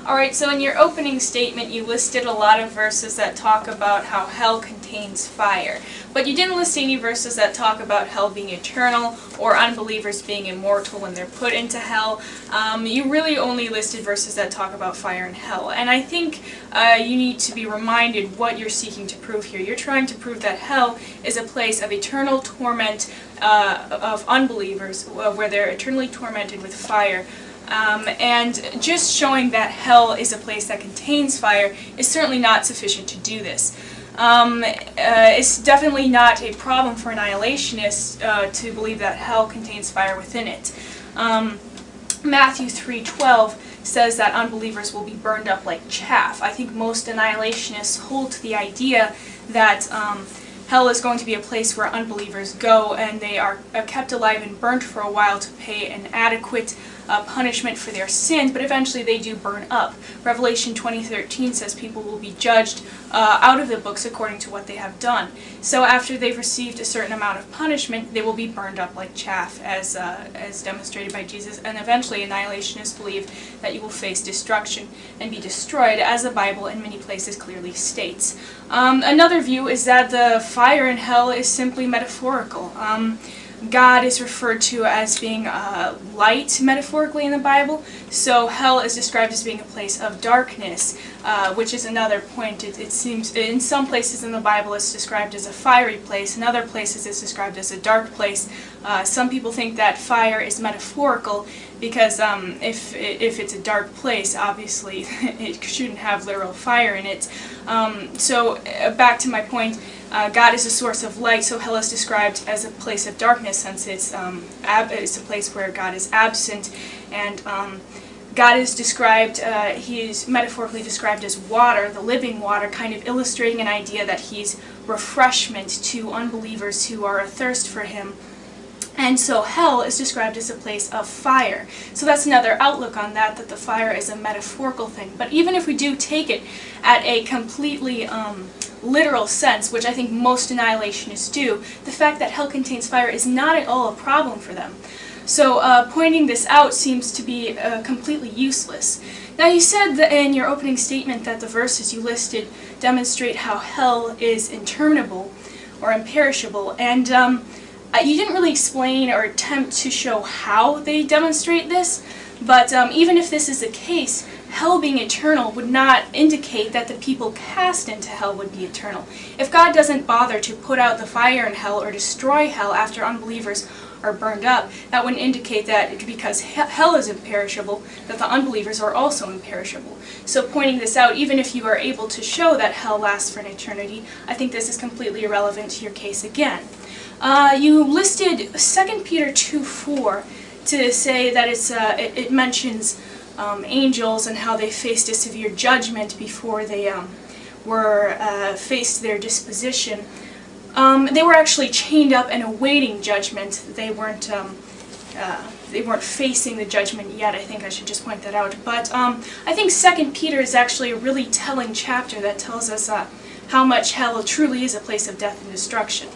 Alright, so in your opening statement you listed a lot of verses that talk about how hell contains fire. But you didn't list any verses that talk about hell being eternal or unbelievers being immortal when they're put into hell. You really only listed verses that talk about fire and hell. And I think you need to be reminded what you're seeking to prove here. You're trying to prove that hell is a place of eternal torment of unbelievers, where they're eternally tormented with fire. And just showing that hell is a place that contains fire is certainly not sufficient to do this. It's definitely not a problem for annihilationists to believe that hell contains fire within it. Matthew 3:12 says that unbelievers will be burned up like chaff. I think most annihilationists hold to the idea that hell is going to be a place where unbelievers go and they are kept alive and burnt for a while to pay an adequate punishment for their sin, but eventually they do burn up. Revelation 20:13 says people will be judged out of the books according to what they have done. So after they've received a certain amount of punishment, they will be burned up like chaff, as demonstrated by Jesus, and eventually annihilationists believe that you will face destruction and be destroyed, as the Bible in many places clearly states. Another view is that the fire in hell is simply metaphorical. God is referred to as being light, metaphorically, in the Bible, so hell is described as being a place of darkness, which is another point. It seems in some places in the Bible it's described as a fiery place, in other places it's described as a dark place. Some people think that fire is metaphorical because if it's a dark place, obviously it shouldn't have literal fire in it. So back to my point, God is a source of light, so hell is described as a place of darkness, since it's a place where God is absent, and God is described, he is metaphorically described as water, the living water, kind of illustrating an idea that he's refreshment to unbelievers who are athirst for him. And so hell is described as a place of fire. So that's another outlook on that the fire is a metaphorical thing. But even if we do take it at a completely literal sense, which I think most annihilationists do, the fact that hell contains fire is not at all a problem for them. So pointing this out seems to be completely useless. Now, you said that in your opening statement that the verses you listed demonstrate how hell is interminable or imperishable, and you didn't really explain or attempt to show how they demonstrate this, but even if this is the case, hell being eternal would not indicate that the people cast into hell would be eternal. If God doesn't bother to put out the fire in hell or destroy hell after unbelievers are burned up, that wouldn't indicate that because hell is imperishable, that the unbelievers are also imperishable. So pointing this out, even if you are able to show that hell lasts for an eternity, I think this is completely irrelevant to your case again. You listed 2 Peter 2:4 to say that it mentions angels and how they faced a severe judgment before they faced their disposition. They were actually chained up and awaiting judgment. They weren't facing the judgment yet. I think I should just point that out. But I think 2 Peter is actually a really telling chapter that tells us how much hell truly is a place of death and destruction.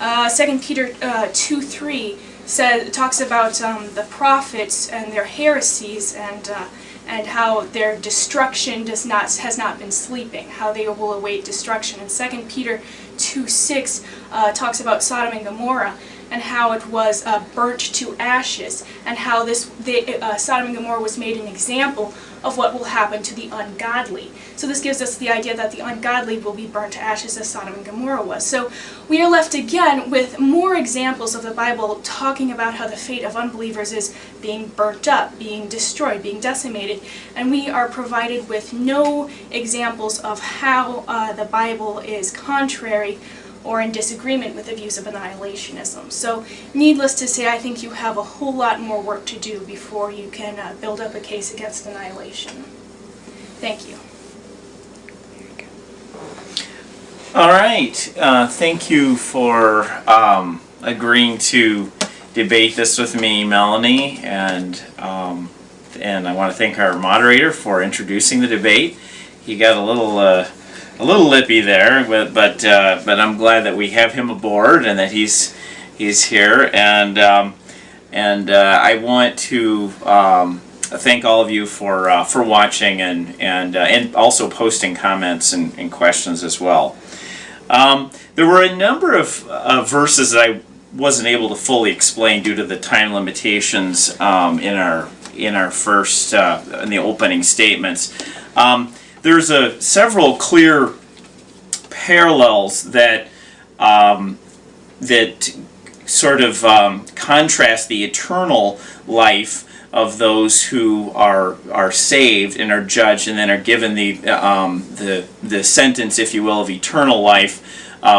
2 Peter 2:3 talks about the prophets and their heresies and how their destruction has not been sleeping, how they will await destruction. And 2 Peter 2:6 talks about Sodom and Gomorrah and how it was burnt to ashes, and how Sodom and Gomorrah was made an example of what will happen to the ungodly. So this gives us the idea that the ungodly will be burnt to ashes as Sodom and Gomorrah was. So we are left again with more examples of the Bible talking about how the fate of unbelievers is being burnt up, being destroyed, being decimated, and we are provided with no examples of how the Bible is contrary or in disagreement with the views of annihilationism. So, needless to say, I think you have a whole lot more work to do before you can build up a case against annihilation. Thank you. All right. Thank you for agreeing to debate this with me, Melanie, and I want to thank our moderator for introducing the debate. He got a little lippy there, but I'm glad that we have him aboard and that he's here, and I want to thank all of you for watching and also posting comments and questions as well. There were a number of verses that I wasn't able to fully explain due to the time limitations in our first in the opening statements. There's several clear parallels that sort of contrast the eternal life of those who are saved and are judged and then are given the sentence, if you will, of eternal life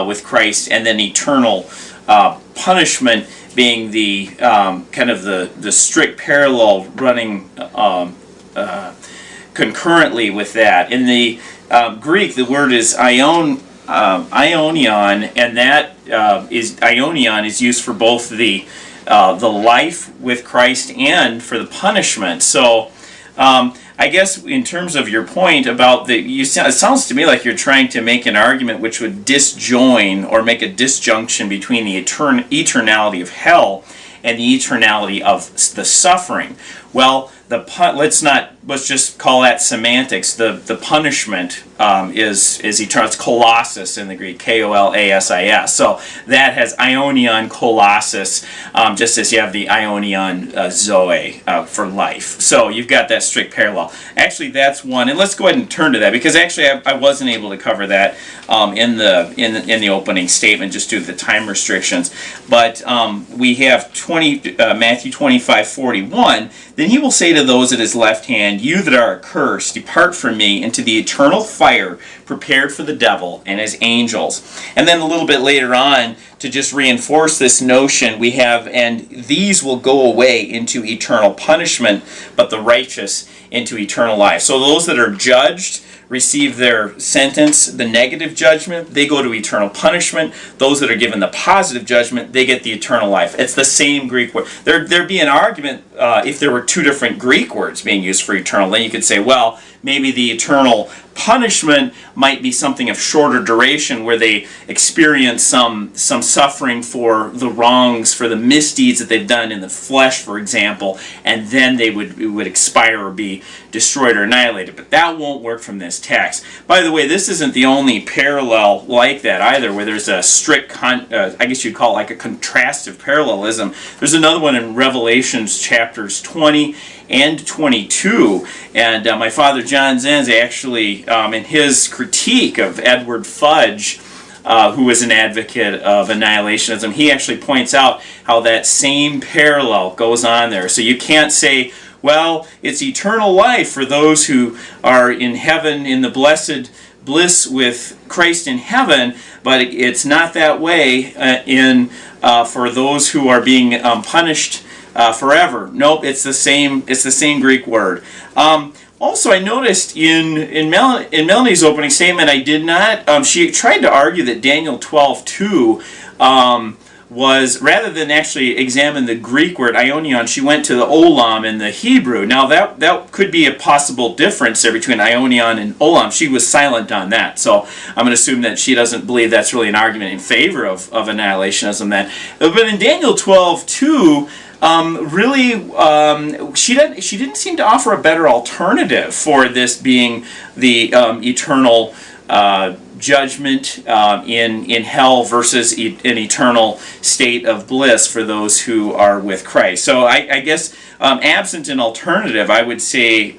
with Christ, and then eternal punishment being the kind of the strict parallel running concurrently with that. In the Greek, the word is aionion, and that aionion is used for both the life with Christ and for the punishment. So I guess in terms of your point about it sounds to me like you're trying to make an argument which would disjoin or make a disjunction between the eternality of hell and the eternality of the suffering. Well, let's just call that semantics. The punishment is eternal. It's kolossus in the Greek, K-O-L-A-S-I-S. So that has aionion kolossus, just as you have the aionion zoe for life. So you've got that strict parallel. Actually, that's one, and let's go ahead and turn to that, because actually I wasn't able to cover that in the opening statement just due to the time restrictions. But we have Matthew 25:41. Then he will say to those at his left hand, "You that are accursed, depart from me into the eternal fire prepared for the devil and his angels." And then a little bit later on, to just reinforce this notion, we have, "And these will go away into eternal punishment, but the righteous into eternal life." So those that are judged receive their sentence, the negative judgment, they go to eternal punishment. Those that are given the positive judgment, they get the eternal life. It's the same Greek word. There'd be an argument if there were two different Greek words being used for eternal. Then you could say, well, maybe the eternal punishment might be something of shorter duration, where they experience some suffering for the wrongs, for the misdeeds that they've done in the flesh, for example, and then it would expire or be destroyed or annihilated. But that won't work from this text. By the way, this isn't the only parallel like that either, where there's a strict, I guess you'd call it like a contrastive parallelism. There's another one in Revelations chapters 20 and 22, and my father John Zenz actually, in his critique of Edward Fudge, who was an advocate of annihilationism, he actually points out how that same parallel goes on there. So you can't say, well, it's eternal life for those who are in heaven in the blessed bliss with Christ in heaven, but it's not that way for those who are being punished forever. Nope, it's the same Greek word. Also, I noticed in Melanie's opening statement, I did not. She tried to argue that Daniel 12:2 was, rather than actually examine the Greek word aionion, she went to the olam in the Hebrew. Now that could be a possible difference there between aionion and olam. She was silent on that, so I'm going to assume that she doesn't believe that's really an argument in favor of annihilationism then. But in Daniel 12:2, she didn't seem to offer a better alternative for this being the eternal judgment in hell versus an eternal state of bliss for those who are with Christ. So I guess absent an alternative, I would say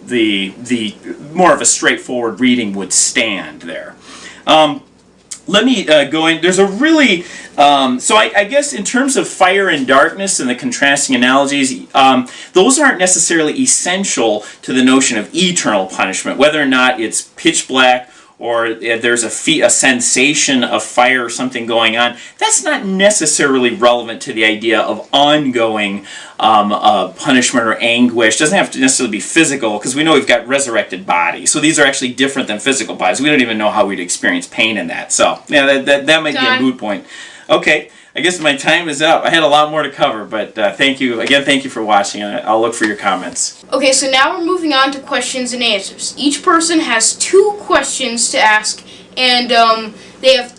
the more of a straightforward reading would stand there. Let me go in. There's a really so I guess in terms of fire and darkness and the contrasting analogies, those aren't necessarily essential to the notion of eternal punishment. Whether or not it's pitch black or there's a sensation of fire or something going on, that's not necessarily relevant to the idea of ongoing punishment or anguish. It doesn't have to necessarily be physical, because we know we've got resurrected bodies. So these are actually different than physical bodies. We don't even know how we'd experience pain in that. So yeah, that might be a moot point. Okay, I guess my time is up. I had a lot more to cover, but thank you. Again, thank you for watching, and I'll look for your comments. Okay, so now we're moving on to questions and answers. Each person has 2 questions to ask, and they have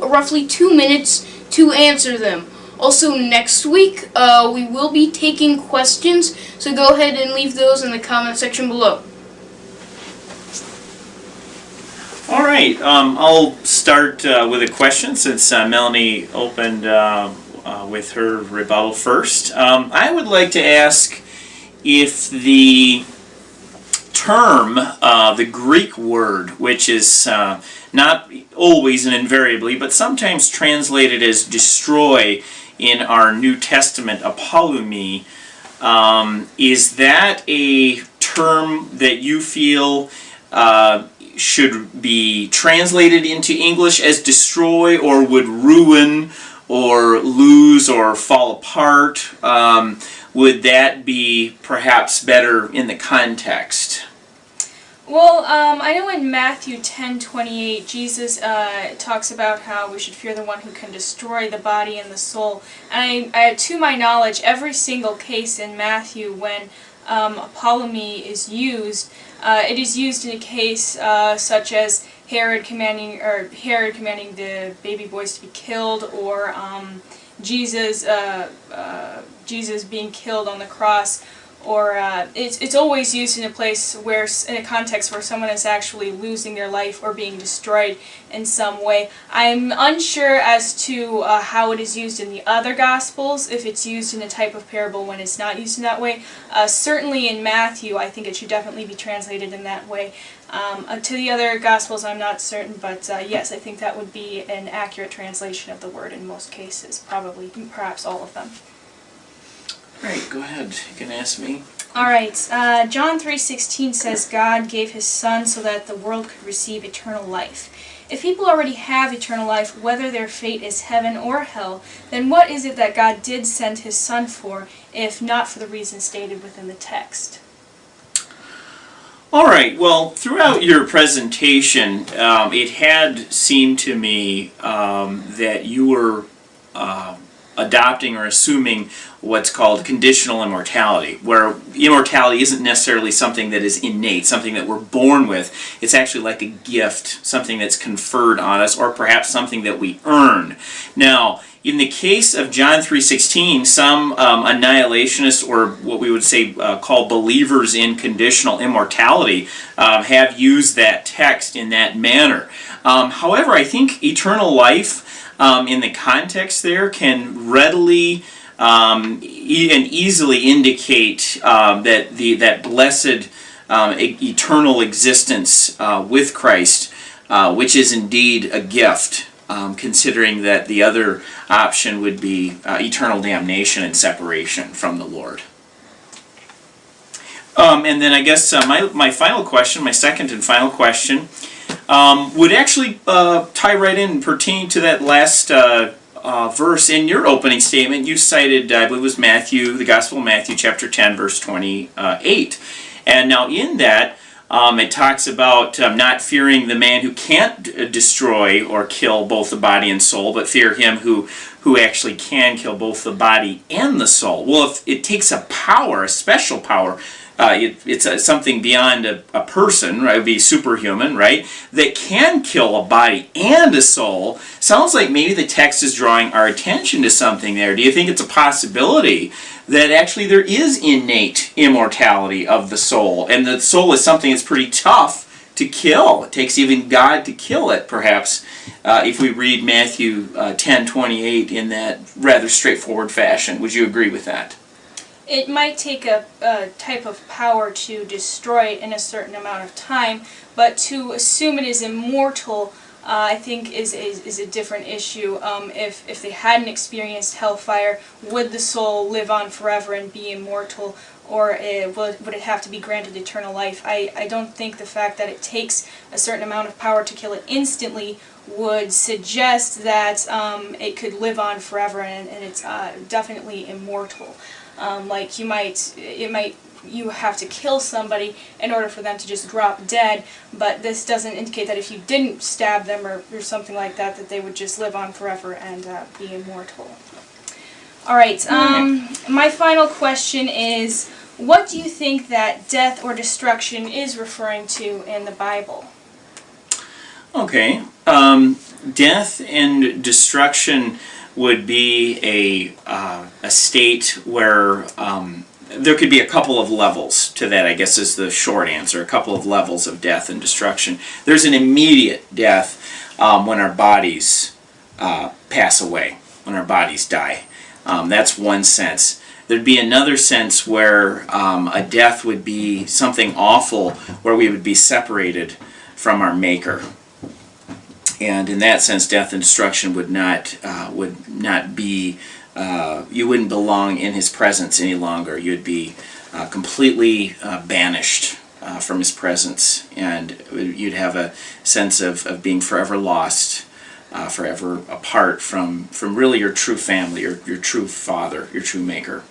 roughly 2 minutes to answer them. Also, next week, we will be taking questions, so go ahead and leave those in the comment section below. All right, I'll start with a question since Melanie opened with her rebuttal first. I would like to ask if the term, the Greek word, which is not always and invariably, but sometimes translated as destroy in our New Testament, apolumi, is that a term that you feel should be translated into English as destroy, or would ruin or lose or fall apart? Would that be perhaps better in the context? Well, I know in Matthew 10:28, Jesus talks about how we should fear the one who can destroy the body and the soul. And to my knowledge, every single case in Matthew when apolumi is used, it is used in a case such as Herod commanding the baby boys to be killed, or Jesus being killed on the cross, or it's always used in a place where, in a context where someone is actually losing their life or being destroyed in some way. I'm unsure as to how it is used in the other Gospels, if it's used in a type of parable when it's not used in that way. Certainly in Matthew, I think it should definitely be translated in that way. To the other Gospels, I'm not certain, but yes, I think that would be an accurate translation of the word in most cases, probably, perhaps all of them. Right, go ahead. You can ask me. Alright, John 3:16 says God gave his Son so that the world could receive eternal life. If people already have eternal life, whether their fate is heaven or hell, then what is it that God did send his Son for, if not for the reason stated within the text? All right, well, throughout your presentation, it had seemed to me that you were adopting or assuming what's called conditional immortality, where immortality isn't necessarily something that is innate, something that we're born with. It's actually like a gift, something that's conferred on us, or perhaps something that we earn. Now, in the case of John 3:16, some annihilationists, or what we would say call believers in conditional immortality, have used that text in that manner. However, I think eternal life in the context there can readily and easily indicate that blessed eternal existence with Christ, which is indeed a gift, considering that the other option would be eternal damnation and separation from the Lord. And then I guess my final question, my second and final question, would actually tie right in and pertain to that last verse. In your opening statement, you cited, I believe it was Matthew, the Gospel of Matthew, chapter 10, verse 28. And now in that, it talks about not fearing the man who can't destroy or kill both the body and soul, but fear him who actually can kill both the body and the soul. Well, if it takes a power, a special power, it's something beyond a person, right? It would be superhuman, right? That can kill a body and a soul. Sounds like maybe the text is drawing our attention to something there. Do you think it's a possibility that actually there is innate immortality of the soul, and the soul is something that's pretty tough to kill? It takes even God to kill it, perhaps, if we read Matthew 10:28 in that rather straightforward fashion. Would you agree with that? It might take a type of power to destroy it in a certain amount of time, but to assume it is immortal, I think is a different issue. If they hadn't experienced hellfire, would the soul live on forever and be immortal, or would it have to be granted eternal life? I don't think the fact that it takes a certain amount of power to kill it instantly would suggest that it could live on forever, and it's definitely immortal. Like you have to kill somebody in order for them to just drop dead, but this doesn't indicate that if you didn't stab them or something like that, that they would just live on forever and be immortal. Alright, my final question is, what do you think that death or destruction is referring to in the Bible? Okay, death and destruction would be a state where there could be a couple of levels to that, I guess is the short answer, a couple of levels of death and destruction. There's an immediate death when our bodies pass away, when our bodies die. That's one sense. There'd be another sense where a death would be something awful, where we would be separated from our Maker. And in that sense, death and destruction would not be, you wouldn't belong in His presence any longer. You'd be completely banished from His presence, and you'd have a sense of being forever lost, forever apart from really your true family, your true Father, your true Maker.